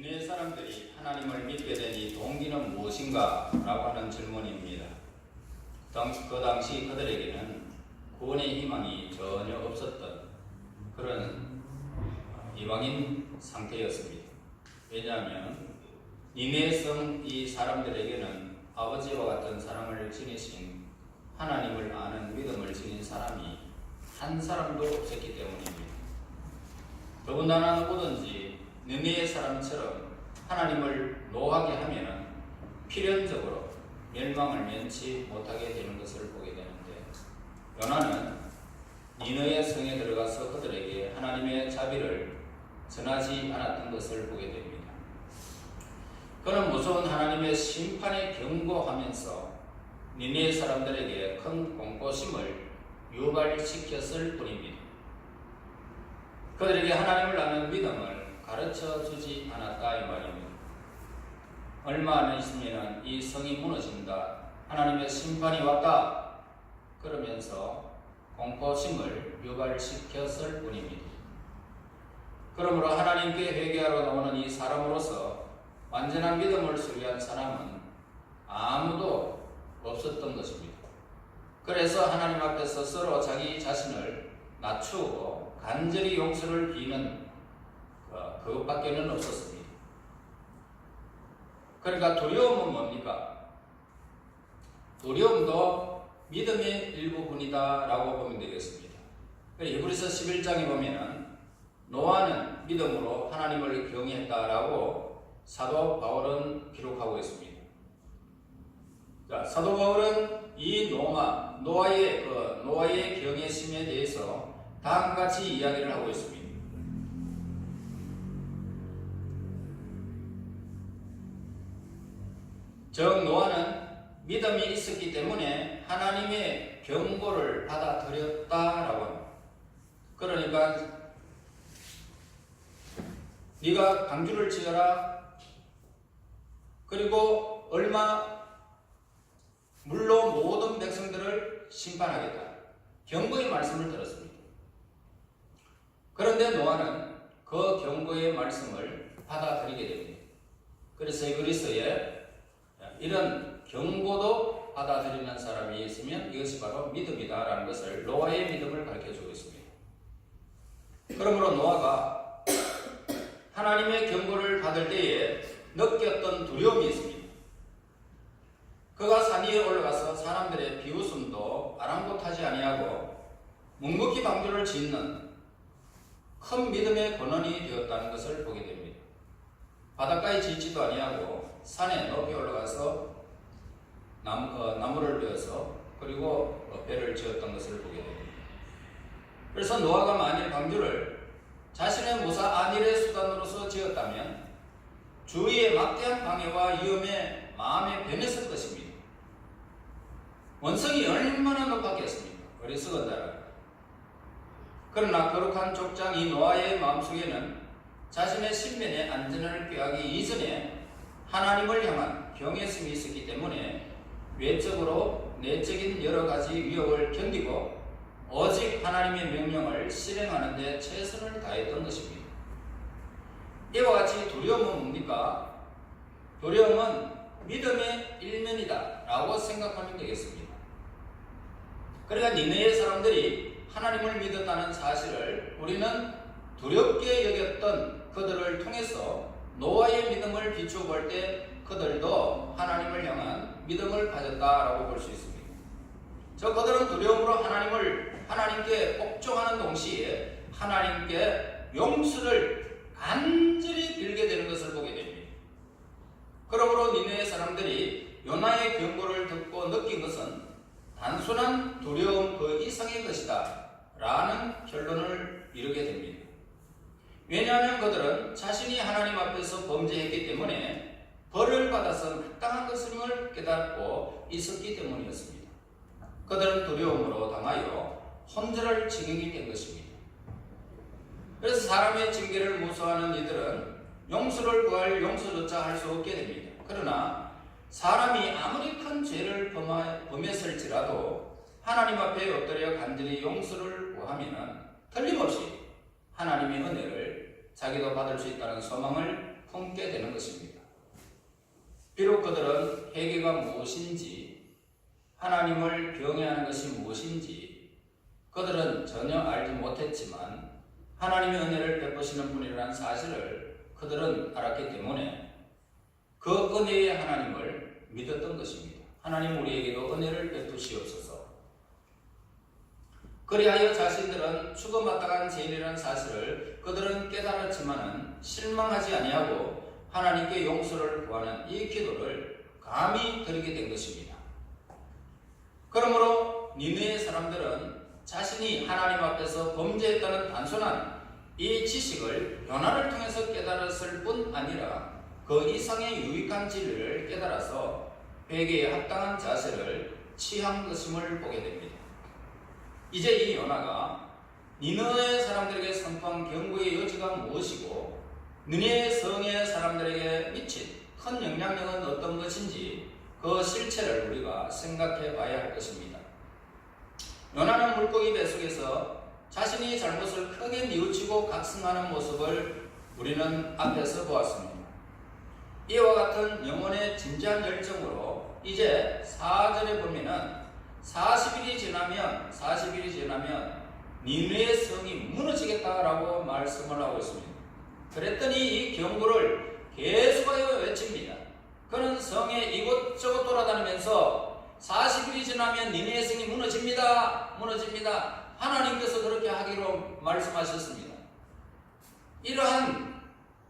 니네 사람들이 하나님을 믿게 된 이 동기는 무엇인가? 라고 하는 질문입니다. 그 당시 그들에게는 구원의 희망이 전혀 없었던 그런 이방인 상태였습니다. 왜냐하면 니네 성 이 사람들에게는 아버지와 같은 사랑을 지니신 하나님을 아는 믿음을 지닌 사람이 한 사람도 없었기 때문입니다. 더군다나 누구든지 느네의 사람처럼 하나님을 노하게 하면 필연적으로 멸망을 면치 못하게 되는 것을 보게 되는데, 요나는 니느의 성에 들어가서 그들에게 하나님의 자비를 전하지 않았던 것을 보게 됩니다. 그는 무서운 하나님의 심판에 경고하면서 니느의 사람들에게 큰 공포심을 유발시켰을 뿐입니다. 그들에게 하나님을 아는 믿음을 가르쳐 주지 않았다 이 말입니다. 얼마 안 있으면 이 성이 무너진다, 하나님의 심판이 왔다 그러면서 공포심을 유발시켰을 뿐입니다. 그러므로 하나님께 회개하러 나오는 이 사람으로서 완전한 믿음을 소유한 사람은 아무도 없었던 것입니다. 그래서 하나님 앞에서 서로 자기 자신을 낮추고 간절히 용서를 비는 그것밖에는 없었습니다. 그러니까 두려움은 뭡니까? 두려움도 믿음의 일부분이다 라고 보면 되겠습니다. 히브리서 11장에 보면은 노아는 믿음으로 하나님을 경외했다라고 사도 바울은 기록하고 있습니다. 자, 사도 바울은 이 노아의 경외심에 대해서 다음과 같이 이야기를 하고 있습니다. 즉 노아는 믿음이 있었기 때문에 하나님의 경고를 받아들였다라고 합니다. 그러니까 네가 방주를 지어라, 그리고 물로 모든 백성들을 심판하겠다, 경고의 말씀을 들었습니다. 그런데 노아는 그 경고의 말씀을 받아들이게 됩니다. 그래서 히브리서에 이런 경고도 받아들이는 사람이 있으면 이것이 바로 믿음이다라는 것을, 노아의 믿음을 가르쳐주고 있습니다. 그러므로 노아가 하나님의 경고를 받을 때에 느꼈던 두려움이 있습니다. 그가 산 위에 올라가서 사람들의 비웃음도 아랑곳하지 아니하고 묵묵히 방주를 짓는 큰 믿음의 권한이 되었다는 것을 보게 됩니다. 바닷가에 짓지도 아니하고 산에 높이 올라가서 나무를 베어서 그리고 배를 지었던 것을 보게 됩니다. 그래서 노아가 만일 방주를 자신의 무사 안일의 수단으로서 지었다면 주위의 막대한 방해와 위험에 마음에 변했을 것입니다. 원성이 얼마나 높았겠습니까? 어리석은 자라. 그러나 거룩한 족장 이 노아의 마음속에는 자신의 신변의 안전을 꾀하기 이전에 하나님을 향한 경외심이 있었기 때문에 외적으로 내적인 여러 가지 위협을 견디고 오직 하나님의 명령을 실행하는 데 최선을 다했던 것입니다. 이와 같이 두려움은 뭡니까? 두려움은 믿음의 일면이다 라고 생각하면 되겠습니다. 그러니까 니느의 사람들이 하나님을 믿었다는 사실을 우리는 두렵게 여겼던 그들을 통해서 노아의 믿음을 비추어 볼 때 그들도 하나님을 향한 믿음을 가졌다라고 볼 수 있습니다. 그들은 두려움으로 하나님께 복종하는 동시에 하나님께 용서를 간절히 빌게 되는 것을 보게 됩니다. 그러므로 니느의 사람들이 요나의 경고를 듣고 느낀 것은 단순한 두려움 그 이상의 것이다 라는 결론을 이루게 됩니다. 왜냐하면 그들은 자신이 하나님 앞에서 범죄했기 때문에 벌을 받아서 마땅한 것임을 깨닫고 있었기 때문이었습니다. 그들은 두려움으로 당하여 혼절할 지경이 된 것입니다. 그래서 사람의 징계를 무서워하는 이들은 용서를 구할 용서조차 할 수 없게 됩니다. 그러나 사람이 아무리 큰 죄를 범했을지라도 하나님 앞에 엎드려 간절히 용서를 구하면 틀림없이 하나님의 은혜를 자기도 받을 수 있다는 소망을 품게 되는 것입니다. 비록 그들은 회개가 무엇인지, 하나님을 경외하는 것이 무엇인지 그들은 전혀 알지 못했지만 하나님의 은혜를 베푸시는 분이라는 사실을 그들은 알았기 때문에 그 은혜의 하나님을 믿었던 것입니다. 하나님 우리에게도 은혜를 베푸시옵소서. 그리하여 자신들은 죽어마땅한 죄인이라는 사실을 그들은 깨달았지만은 실망하지 아니하고 하나님께 용서를 구하는 이 기도를 감히 드리게 된 것입니다. 그러므로 니느웨 사람들은 자신이 하나님 앞에서 범죄했다는 단순한 이 지식을 요나를 통해서 깨달았을 뿐 아니라 그 이상의 유익한 진리를 깨달아서 회개에 합당한 자세를 취한 것임을 보게 됩니다. 이제 이 요나가 니느웨 사람들에게 선포한 경고의 여지가 무엇이고 느니네 성의 사람들에게 미친 큰 영향력은 어떤 것인지 그 실체를 우리가 생각해 봐야 할 것입니다. 요나는 물고기 뱃속에서 자신이 잘못을 크게 뉘우치고 각성하는 모습을 우리는 앞에서 보았습니다. 이와 같은 영혼의 진지한 열정으로 이제 4절에 보면은 40일이 지나면 니느웨 성이 무너지겠다라고 말씀을 하고 있습니다. 그랬더니 이 경고를 계속하여 외칩니다. 그는 성에 이곳저곳 돌아다니면서 40일이 지나면 니느웨 성이 무너집니다. 하나님께서 그렇게 하기로 말씀하셨습니다. 이러한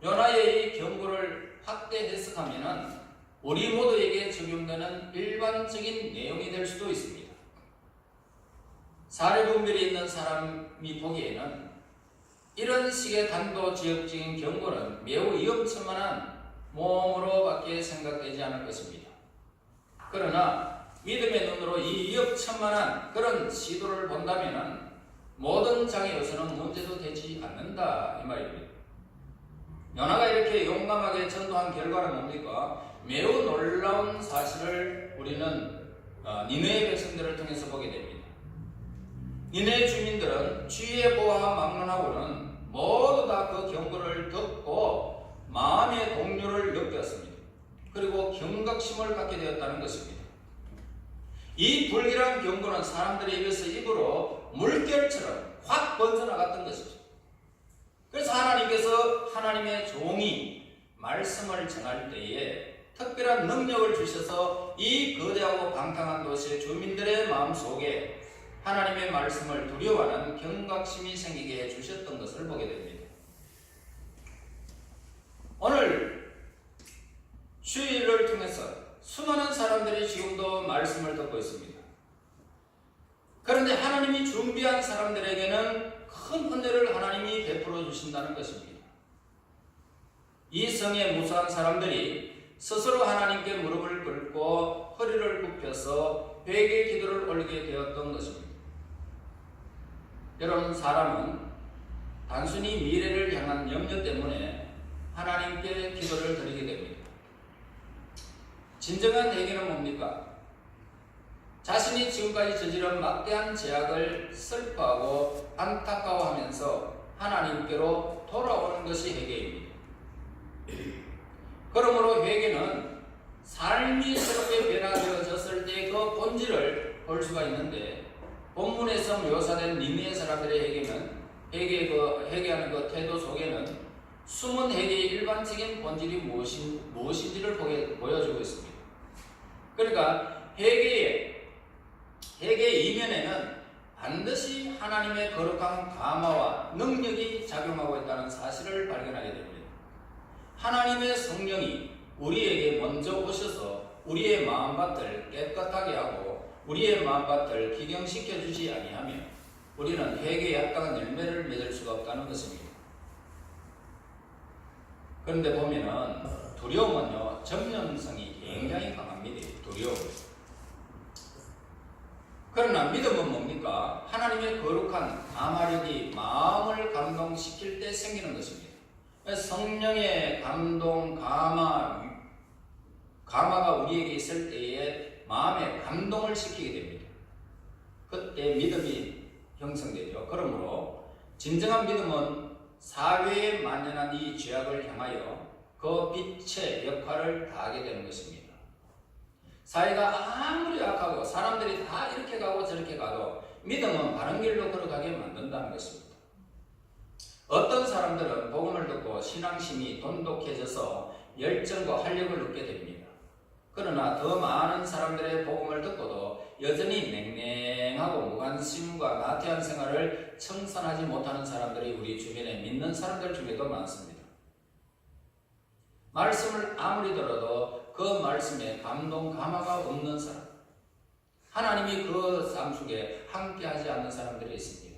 요나의 이 경고를 확대 해석하면 우리 모두에게 적용되는 일반적인 내용이 될 수도 있습니다. 사례분별이 있는 사람이 보기에는 이런 식의 단도직입적인 경고는 매우 위험천만한 모험으로밖에 생각되지 않을 것입니다. 그러나 믿음의 눈으로 이 위험천만한 그런 시도를 본다면 모든 장애 요소는 문제도 되지 않는다 이 말입니다. 요나가 이렇게 용감하게 전도한 결과는 뭡니까? 매우 놀라운 사실을 우리는 니느웨 백성들을 통해서 보게 됩니다. 니느웨 주민들은 주의 보화와 막론하고는 모두 다 그 경고를 듣고 마음의 동요를 느꼈습니다. 그리고 경각심을 갖게 되었다는 것입니다. 이 불길한 경고는 사람들의 입에서 입으로 물결처럼 확 번져나갔던 것이죠. 그래서 하나님께서 하나님의 종이 말씀을 전할 때에 특별한 능력을 주셔서 이 거대하고 방탕한 도시의 주민들의 마음속에 하나님의 말씀을 두려워하는 경각심이 생기게 해주셨던 것을 보게 됩니다. 오늘 주일을 통해서 수많은 사람들이 지금도 말씀을 듣고 있습니다. 그런데 하나님이 준비한 사람들에게는 큰 은혜를 하나님이 베풀어 주신다는 것입니다. 이 성에 무수한 사람들이 스스로 하나님께 무릎을 꿇고 허리를 굽혀서 회개 기도를 올리게 되었던 것입니다. 여러분, 사람은 단순히 미래를 향한 염려 때문에 하나님께 기도를 드리게 됩니다. 진정한 회개는 뭡니까? 자신이 지금까지 저지른 막대한 죄악을 슬퍼하고 안타까워하면서 하나님께로 돌아오는 것이 회개입니다. 그러므로 회개는 삶이 새롭게 변화되어졌을 때 그 본질을 볼 수가 있는데, 본문에서 묘사된 니느웨 사람들의 회개는 회개하는 그 태도 속에는 숨은 회개의 일반적인 본질이 무엇인지를 보여주고 있습니다. 그러니까 회개의 이면에는 반드시 하나님의 거룩한 감화와 능력이 작용하고 있다는 사실을 발견하게 됩니다. 하나님의 성령이 우리에게 먼저 오셔서 우리의 마음밭을 깨끗하게 하고 우리의 마음밭을 기경시켜 주지 아니하면 우리는 회개에 합당한 열매를 맺을 수가 없다는 것입니다. 그런데 보면은 두려움은요, 전념성이 굉장히 강합니다. 두려움. 그러나 믿음은 뭡니까? 하나님의 거룩한 감화력이 마음을 감동시킬 때 생기는 것입니다. 성령의 감동, 감화가 우리에게 있을 때에 마음에 감동을 시키게 됩니다. 그때 믿음이 형성되죠. 그러므로 진정한 믿음은 사회에 만연한 이 죄악을 향하여 그 빛의 역할을 다하게 되는 것입니다. 사회가 아무리 악하고 사람들이 다 이렇게 가고 저렇게 가도 믿음은 바른 길로 걸어가게 만든다는 것입니다. 어떤 사람들은 복음을 듣고 신앙심이 돈독해져서 열정과 활력을 얻게 됩니다. 그러나 더 많은 사람들의 복음을 듣고도 여전히 냉랭하고 무관심과 나태한 생활을 청산하지 못하는 사람들이 우리 주변에 믿는 사람들 중에도 많습니다. 말씀을 아무리 들어도 그 말씀에 감동, 감화가 없는 사람, 하나님이 그 삶 속에 함께하지 않는 사람들이 있습니다.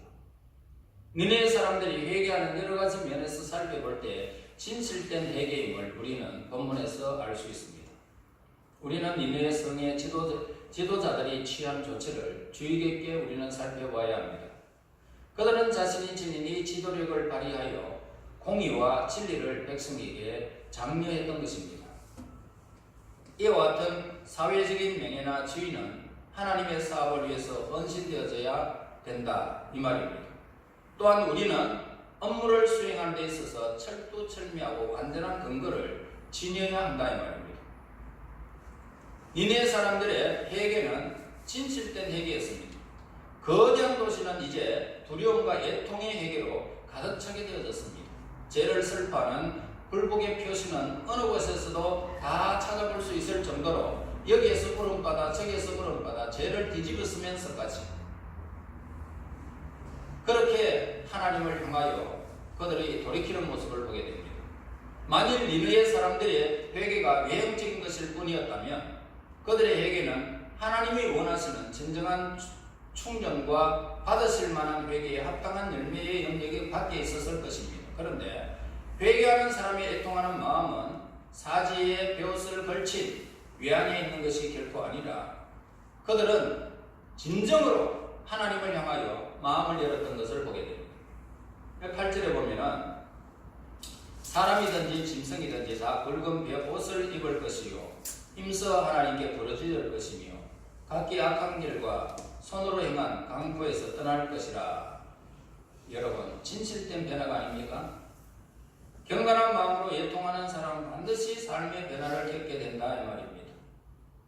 니네 사람들이 회개하는 여러 가지 면에서 살펴볼 때 진실된 회개임을 우리는 본문에서 알 수 있습니다. 우리는 니네 성의 지도자들이 취한 조치를 주의 깊게 우리는 살펴봐야 합니다. 그들은 자신이 지닌 이 지도력을 발휘하여 공의와 진리를 백성에게 장려했던 것입니다. 이와 같은 사회적인 명예나 지위는 하나님의 사업을 위해서 헌신되어져야 된다 이 말입니다. 또한 우리는 업무를 수행하는 데 있어서 철두철미하고 완전한 근거를 지녀야 한다 이 말입니다. 니네 사람들의 회개는 진실된 회개였습니다. 거대한 도시는 이제 두려움과 애통의 회개로 가득 차게 되어졌습니다. 죄를 슬퍼하는 굴복의 표시는 어느 곳에서도 다 찾아볼 수 있을 정도로 여기에서 구름바다 저기에서 구름바다 죄를 뒤집었으면서까지 그렇게 하나님을 향하여 그들이 돌이키는 모습을 보게 됩니다. 만일 니느의 사람들의 회개가 외형적인 것일 뿐이었다면 그들의 회개는 하나님이 원하시는 진정한 충전과 받으실 만한 회개에 합당한 열매의 영역이 밖에 있었을 것입니다. 그런데 회개하는 사람이 애통하는 마음은 사지에 벼슬 걸친 외안에 있는 것이 결코 아니라 그들은 진정으로 하나님을 향하여 마음을 열었던 것을 보게 됩니다. 8절에 보면은 사람이든지 짐승이든지 다 붉은 벼옷을 입을 것이요 힘써 하나님께 부르짖을 것이며 각기 악한 길과 손으로 행한 강포에서 떠날 것이라. 여러분, 진실된 변화가 아닙니까? 경건한 마음으로 애통하는 사람은 반드시 삶의 변화를 겪게 된다 이 말입니다.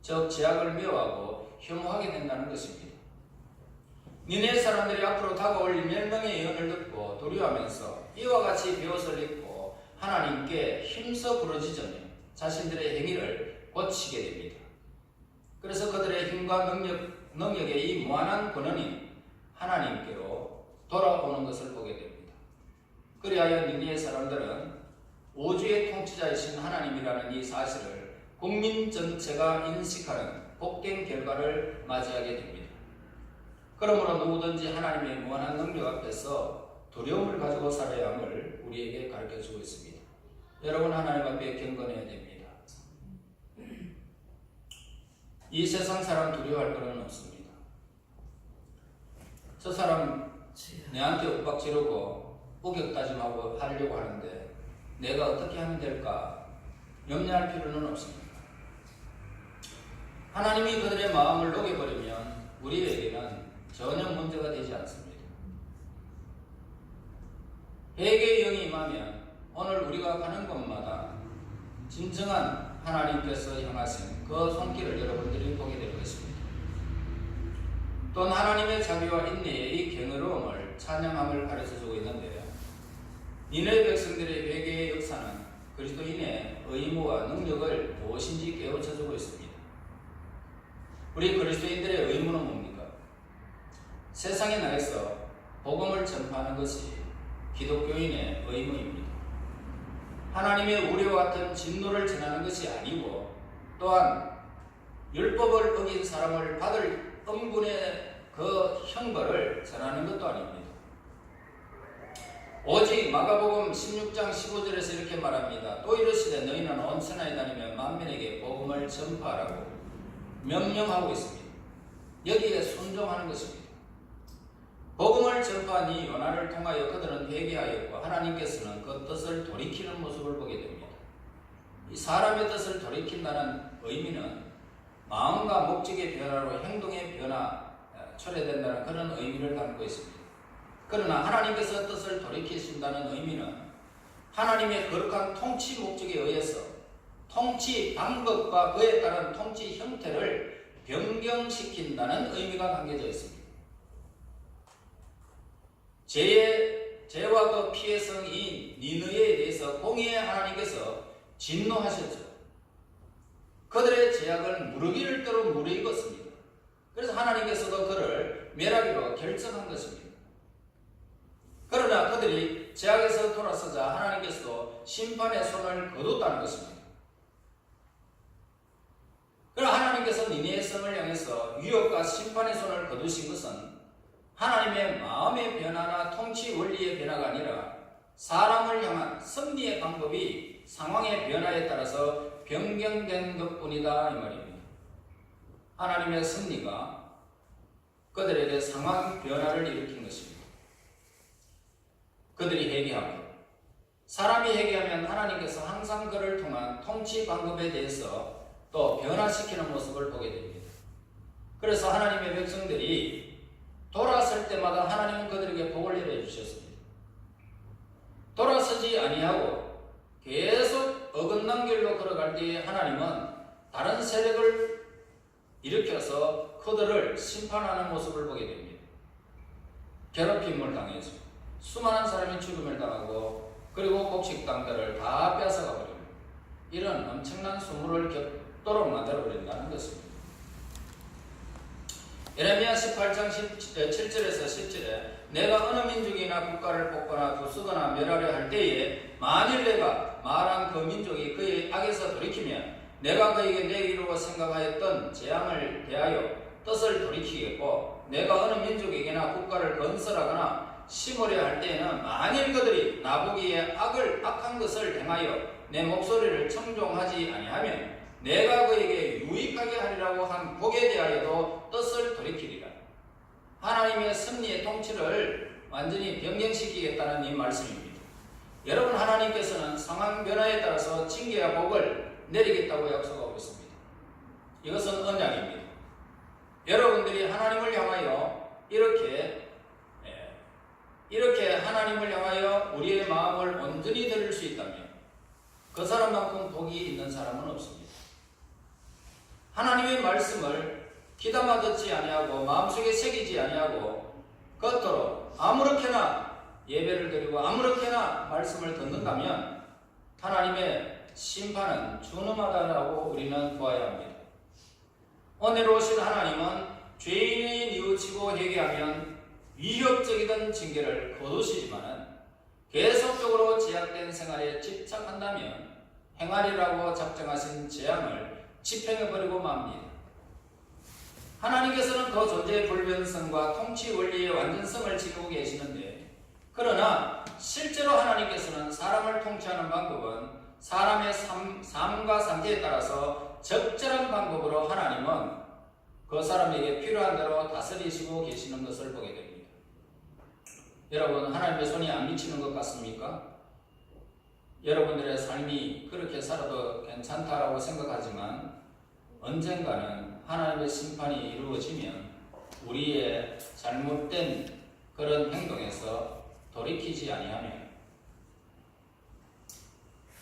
즉 죄악을 미워하고 혐오하게 된다는 것입니다. 니네 사람들이 앞으로 다가올 멸망의 예언을 듣고 두려워하면서 이와 같이 벼옷을 입고 하나님께 힘써 부르짖으며 자신들의 행위를 고치게 됩니다. 그래서 그들의 힘과 능력의 이 무한한 권한이 하나님께로 돌아오는 것을 보게 됩니다. 그리하여 니네 사람들은 우주의 통치자이신 하나님이라는 이 사실을 국민 전체가 인식하는 복된 결과를 맞이하게 됩니다. 그러므로 누구든지 하나님의 무한한 능력 앞에서 두려움을 가지고 살아야 함을 우리에게 가르쳐주고 있습니다. 여러분, 하나님 앞에 경건해야 됩니다. 이 세상 사람 두려워할 것은 없습니다. 저 사람 내한테 윽박 지르고 우격다짐하고 하려고 하는데 내가 어떻게 하면 될까 염려할 필요는 없습니다. 하나님이 그들의 마음을 녹여버리면 우리에게는 전혀 문제가 되지 않습니다. 회개의 영이 임하면 오늘 우리가 가는 곳마다 진정한 하나님께서 향하신 그 손길을 여러분들이 보게 될 것입니다. 또한 하나님의 자비와 인내의 이 경이로움을 찬양함을 가르쳐주고 있는데요. 니네 백성들의 회개의 역사는 그리스도인의 의무와 능력을 무엇인지 깨우쳐주고 있습니다. 우리 그리스도인들의 의무는 뭡니까? 세상에 나가서 복음을 전파하는 것이 기독교인의 의무입니다. 하나님의 우리와 같은 진노를 전하는 것이 아니고 또한 율법을 어긴 사람을 받을 엄분의 그 형벌을 전하는 것도 아닙니다. 오직 마가복음 16장 15절에서 이렇게 말합니다. 또 이르시되 너희는 온 천하에 다니며 만민에게 복음을 전파하라고 명령하고 있습니다. 여기에 순종하는 것입니다. 복음을 전파한 이 요나를 통하여 그들은 회개하였고 하나님께서는 그 뜻을 돌이키는 모습을 보게 됩니다. 이 사람의 뜻을 돌이킨다는 의미는 마음과 목적의 변화로 행동의 변화, 초래된다는 그런 의미를 담고 있습니다. 그러나 하나님께서 뜻을 돌이키신다는 의미는 하나님의 거룩한 통치 목적에 의해서 통치 방법과 그에 따른 통치 형태를 변경시킨다는 의미가 담겨져 있습니다. 죄와 그 피의 성인 니느웨에 대해서 공의의 하나님께서 진노하셨죠. 그들의 죄악을 무르기를 대로 무르익었습니다. 그래서 하나님께서도 그를 멸하기로 결정한 것입니다. 그러나 그들이 죄악에서 돌아서자 하나님께서도 심판의 손을 거뒀다는 것입니다. 그러나 하나님께서 니느웨 성을 향해서 위협과 심판의 손을 거두신 것은 하나님의 마음의 변화나 통치 원리의 변화가 아니라 사람을 향한 섭리의 방법이 상황의 변화에 따라서 변경된 것뿐이다 이 말입니다. 하나님의 섭리가 그들에게 상황 변화를 일으킨 것입니다. 그들이 회개하고 사람이 회개하면 하나님께서 항상 그를 통한 통치 방법에 대해서 또 변화시키는 모습을 보게 됩니다. 그래서 하나님의 백성들이 돌아설 때마다 하나님은 그들에게 복을 내려 주셨습니다. 돌아서지 아니하고 계속 어긋난 길로 걸어갈 때에 하나님은 다른 세력을 일으켜서 그들을 심판하는 모습을 보게 됩니다. 괴롭힘을 당해서 수많은 사람이 죽음을 당하고 그리고 곡식 땅들을 다 뺏어가 버립니다. 이런 엄청난 수모를 겪도록 만들어버린다는 것입니다. 예레미야 18장 7절에서 10절에 내가 어느 민족이나 국가를 뽑거나 부수거나 멸하려 할 때에 만일 내가 말한 그 민족이 그의 악에서 돌이키면 내가 그에게 내기로 생각하였던 재앙을 대하여 뜻을 돌이키겠고 내가 어느 민족에게나 국가를 건설하거나 심으려 할 때에는 만일 그들이 나보기에 악한 것을 행하여 내 목소리를 청종하지 아니하면 내가 그에게 유익하게 하리라고 한 복에 대하여도 뜻을 돌이키리라. 하나님의 섭리의 통치를 완전히 변경시키겠다는 이 말씀입니다. 여러분, 하나님께서는 상황 변화에 따라서 징계와 복을 내리겠다고 약속하고 있습니다. 이것은 언약입니다. 여러분들이 하나님을 향하여 이렇게 하나님을 향하여 우리의 마음을 온전히 드릴 수 있다면 그 사람만큼 복이 있는 사람은 없습니다. 하나님의 말씀을 귀담아 듣지 아니하고 마음속에 새기지 아니하고 겉으로 아무렇게나 예배를 드리고 아무렇게나 말씀을 듣는다면 하나님의 심판은 준엄하다라고 우리는 보아야 합니다. 오늘 오신 하나님은 죄인이 뉘우치고 회개하면 위협적이던 징계를 거두시지만은 계속적으로 제약된 생활에 집착한다면 행하리라고 작정하신 재앙을 집행해버리고 맙니다. 하나님께서는 그 존재의 불변성과 통치 원리의 완전성을 지니고 계시는데 그러나 실제로 하나님께서는 사람을 통치하는 방법은 사람의 삶과 상태에 따라서 적절한 방법으로 하나님은 그 사람에게 필요한 대로 다스리시고 계시는 것을 보게 됩니다. 여러분, 하나님의 손이 안 미치는 것 같습니까? 여러분들의 삶이 그렇게 살아도 괜찮다라고 생각하지만 언젠가는 하나님의 심판이 이루어지면 우리의 잘못된 그런 행동에서 돌이키지 아니하면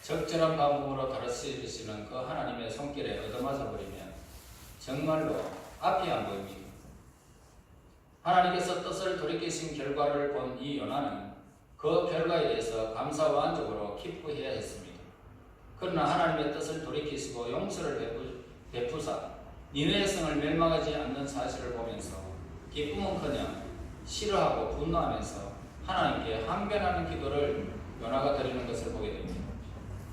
적절한 방법으로 다스리시는 그 하나님의 손길에 얻어맞아 버리면 정말로 앞이 안 보입니다. 하나님께서 뜻을 돌이키신 결과를 본 이 요나는 그 결과에 대해서 감사와 만족으로 기뻐해야 했습니다. 그러나 하나님의 뜻을 돌이키시고 용서를 베푸사 니느웨 성을 멸망하지 않는 사실을 보면서 기쁨은커녕 싫어하고 분노하면서 하나님께 항변하는 기도를 요나가 드리는 것을 보게 됩니다.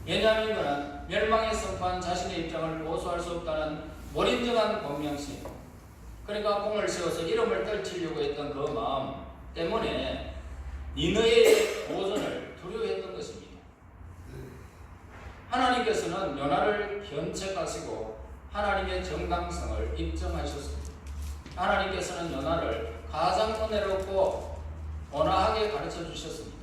왜냐하면 이거는 멸망에 선포한 자신의 입장을 고수할 수 없다는 몰인정한 본명심, 그러니까 공을 세워서 이름을 떨치려고 했던 그 마음 때문에 니느웨의 도전을 두려워했던 것입니다. 하나님께서는 요나를 견책하시고 하나님의 정당성을 입증하셨습니다. 하나님께서는 요나를 가장 은혜롭고 온화하게 가르쳐 주셨습니다.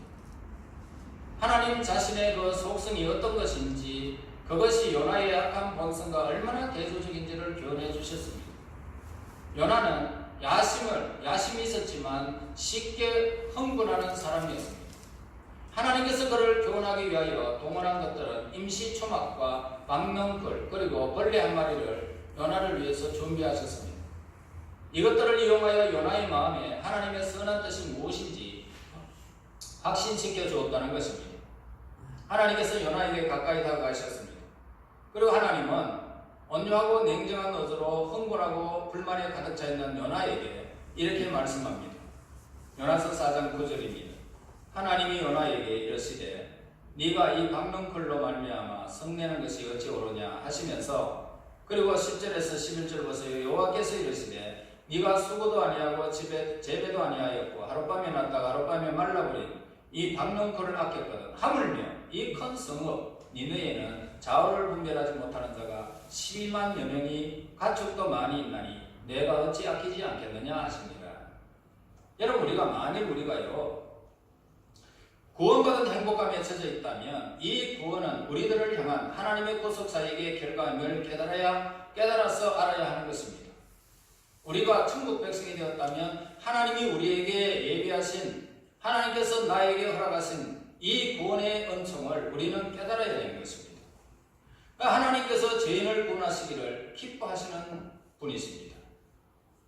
하나님 자신의 그 속성이 어떤 것인지, 그것이 요나의 악한 본성과 얼마나 대조적인지를 교훈해 주셨습니다. 요나는 야심이 있었지만 쉽게 흥분하는 사람이었습니다. 하나님께서 그를 교훈하기 위하여 동원한 것들은 임시 초막과 박넝쿨 그리고 벌레 한 마리를 요나를 위해서 준비하셨습니다. 이것들을 이용하여 요나의 마음에 하나님의 선한 뜻이 무엇인지 확신시켜 주었다는 것입니다. 하나님께서 요나에게 가까이 다가가셨습니다. 그리고 하나님은 온유하고 냉정한 어조로 흥분하고 불만에 가득 차 있는 요나에게 이렇게 말씀합니다. 요나서 4장 9절입니다. 하나님이 요나에게 이르시되 네가 이 박넝쿨로 말미암아 성내는 것이 어찌 옳으냐 하시면서, 그리고 10절에서 11절 보세요. 여호와께서 이르시되 네가 수고도 아니하고 재배도 아니하였고 하룻밤에 났다가 하룻밤에 말라버린 이 박넝쿨을 아꼈거든. 하물며 이 큰 성읍 니느에는 좌우를 분별하지 못하는 자가 12만여 명이 가축도 많이 있나니 내가 어찌 아끼지 않겠느냐 하십니다. 여러분, 우리가요 구원받은 행복감에 젖어 있다면 이 구원은 우리들을 향한 하나님의 구속사역의 결과임을 깨달아서 알아야 하는 것입니다. 우리가 천국 백성이 되었다면 하나님이 우리에게 예비하신, 하나님께서 나에게 허락하신 이 구원의 은총을 우리는 깨달아야 하는 것입니다. 하나님께서 죄인을 구원하시기를 기뻐하시는 분이십니다.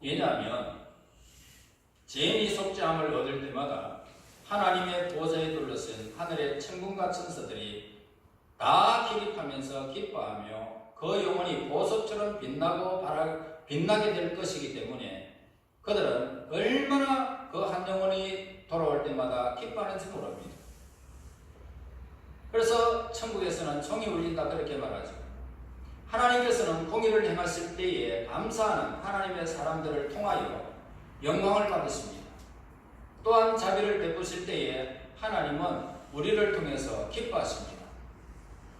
왜냐하면 죄인이 속죄함을 얻을 때마다 하나님의 보좌에 둘러쓴 하늘의 천군과 천사들이 다 기립하면서 기뻐하며 그 영혼이 보석처럼 빛나게 될 것이기 때문에 그들은 얼마나 그 한 영혼이 돌아올 때마다 기뻐하는지 모릅니다. 그래서 천국에서는 종이 울린다 그렇게 말하죠. 하나님께서는 공의를 행하실 때에 감사하는 하나님의 사람들을 통하여 영광을 받으십니다. 또한 자비를 베푸실 때에 하나님은 우리를 통해서 기뻐하십니다.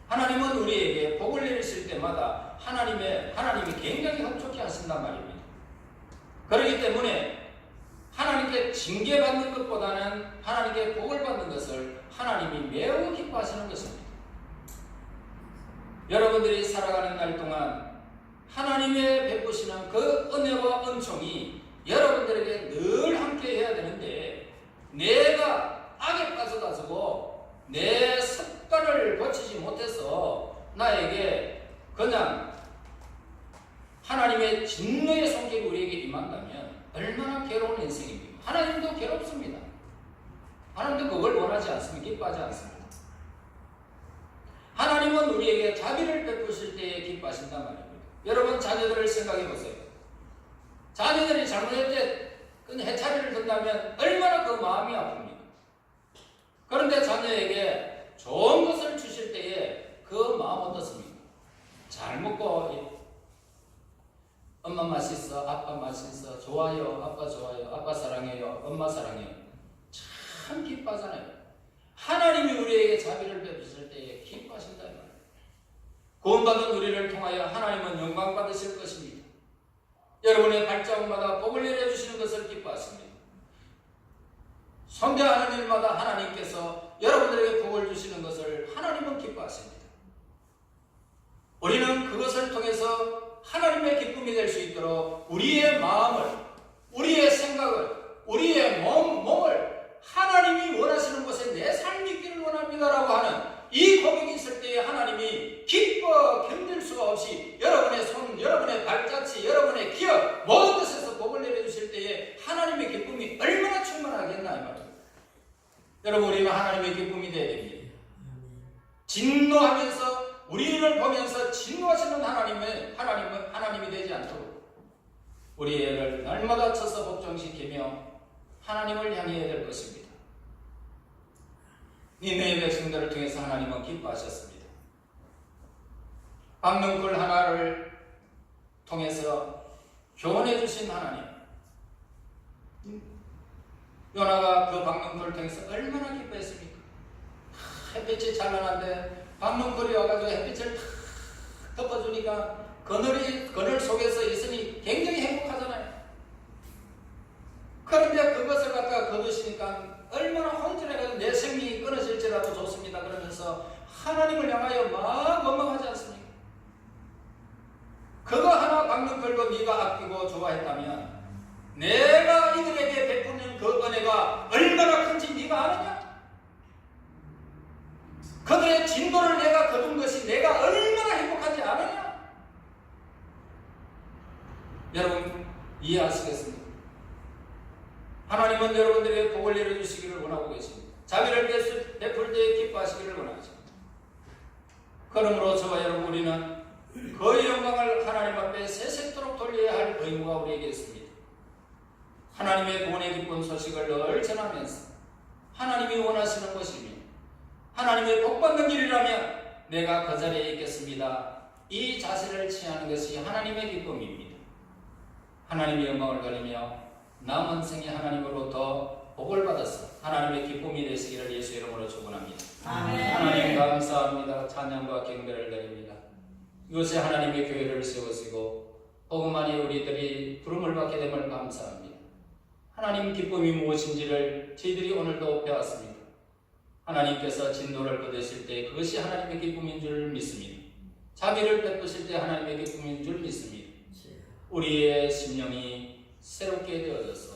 하나님은 우리에게 복을 내리실 때마다 하나님이 굉장히 흡족해 하신단 말입니다. 그렇기 때문에 하나님께 징계받는 것보다는 하나님께 복을 받는 것을 하나님이 매우 기뻐하시는 것입니다. 여러분들이 살아가는 날 동안 하나님의 베푸시는 그 은혜와 은총이 여러분들에게 늘 함께 해야 되는데, 내가 악에 빠져가지고 내 습관을 고치지 못해서 나에게 그냥 하나님의 진노의 손길이 우리에게 임한다면 얼마나 괴로운 인생입니까? 하나님도 괴롭습니다. 하나님도 그걸 원하지 않습니다. 기뻐하지 않습니다. 하나님은 우리에게 자비를 베푸실 때에 기뻐하신단 말입니다. 여러분, 자녀들을 생각해 보세요. 자녀들이 잘못할 때 그 해차리를 든다면 얼마나 그 마음이 아픕니까? 그런데 자녀에게 좋은 것을 주실 때에 그 마음 어떻습니까? 잘 먹고 엄마 맛있어, 아빠 맛있어, 좋아요, 아빠 좋아요, 아빠 사랑해요, 엄마 사랑해요. 참 기뻐하잖아요. 하나님이 우리에게 자비를 베푸실 때에 기뻐하신다 이 말이에요. 구원받은 우리를 통하여 하나님은 영광 받으실 것입니다. 여러분의 발자국마다 복을 내려주시는 것을 기뻐하십니다. 선교하는 일마다 하나님께서 여러분들에게 복을 주시는 것을 하나님은 기뻐하십니다. 우리는 그것을 통해서 하나님의 기쁨이 될 수 있도록 우리의 마음을, 우리의 생각을, 우리의 몸을 하나님이 원하시는 곳에 내 삶이 있기를 원합니다라고 하는 이 고백이 있을 때에 하나님이 기뻐 견딜 수가 없이 여러분의 손, 여러분의 발자취, 여러분의 기억 모든 것에서 복을 내려주실 때에 하나님의 기쁨이 얼마나 충만하겠나 이 말입니다. 여러분, 우리는 하나님의 기쁨이 되어야 됩니다. 진노하면서 우리를 보면서 진노하시는 하나님이 되지 않도록 우리 애를 날마다 쳐서 복종시키며 하나님을 향해야 될 것입니다. 니느웨 백성들을 통해서 하나님은 기뻐하셨습니다. 박넝쿨 하나를 통해서 교훈해 주신 하나님, 요나가 그 박넝쿨을 통해서 얼마나 기뻐했습니까? 햇빛이 찬란한데 박넝쿨이 와가지고 햇빛을 탁 덮어주니까 그늘 속에서 있으니 굉장히 행복하잖아요. 그런데 그것을 갖다가 거두시니까 얼마나 혼쭐해가지고 내 생명이 끊어질지라도 좋습니다 그러면서 하나님을 향하여 막 원망하지 않습니까? 그거 하나 박넝쿨도 네가 아끼고 좋아했다면 내가 이들에게 베푸는 그 은혜가 얼마나 큰지 네가 아느냐? 그들의 진도를 내가 거둔 것이 내가 얼마나 행복한지 아느냐? 여러분 이해하시겠습니까? 하나님은 여러분들에게 복을 내려주시기를 원하고 계십니다. 자비를 베풀 때 기뻐하시기를 원하십니다. 그러므로 저와 여러분 우리는 그 영광을 하나님 앞에 세세토록 돌려야 할 의무가 우리에게 있습니다. 하나님의 구원의 기쁜 소식을 늘 전하면서 하나님이 원하시는 것이며 하나님의 복받는 길이라면 내가 그 자리에 있겠습니다. 이 자세를 취하는 것이 하나님의 기쁨입니다. 하나님의 영광을 돌리며 남은 생에 하나님으로부터 복을 받아서 하나님의 기쁨이 되시기를 예수 이름으로 축원합니다. 아멘. 하나님 감사합니다. 찬양과 경배를 드립니다. 이곳에 하나님의 교회를 세우시고 복음만이 우리들이 부름을 받게 됨을 감사합니다. 하나님 기쁨이 무엇인지를 저희들이 오늘도 배웠습니다. 하나님께서 진노를 거두실 때 그것이 하나님의 기쁨인 줄 믿습니다. 자비를 베푸실 때 하나님의 기쁨인 줄 믿습니다. 우리의 심령이 새롭게 되어져서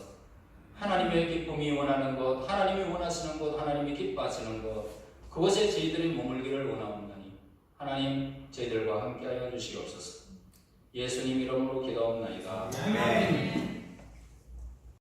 하나님의 기쁨이 원하는 것, 하나님이 원하시는 것, 하나님이 기뻐하시는 것, 그것에 저희들이 머물기를 원하옵나니 하나님 저희들과 함께하여 주시옵소서. 예수님 이름으로 기도하옵나이다. 아멘.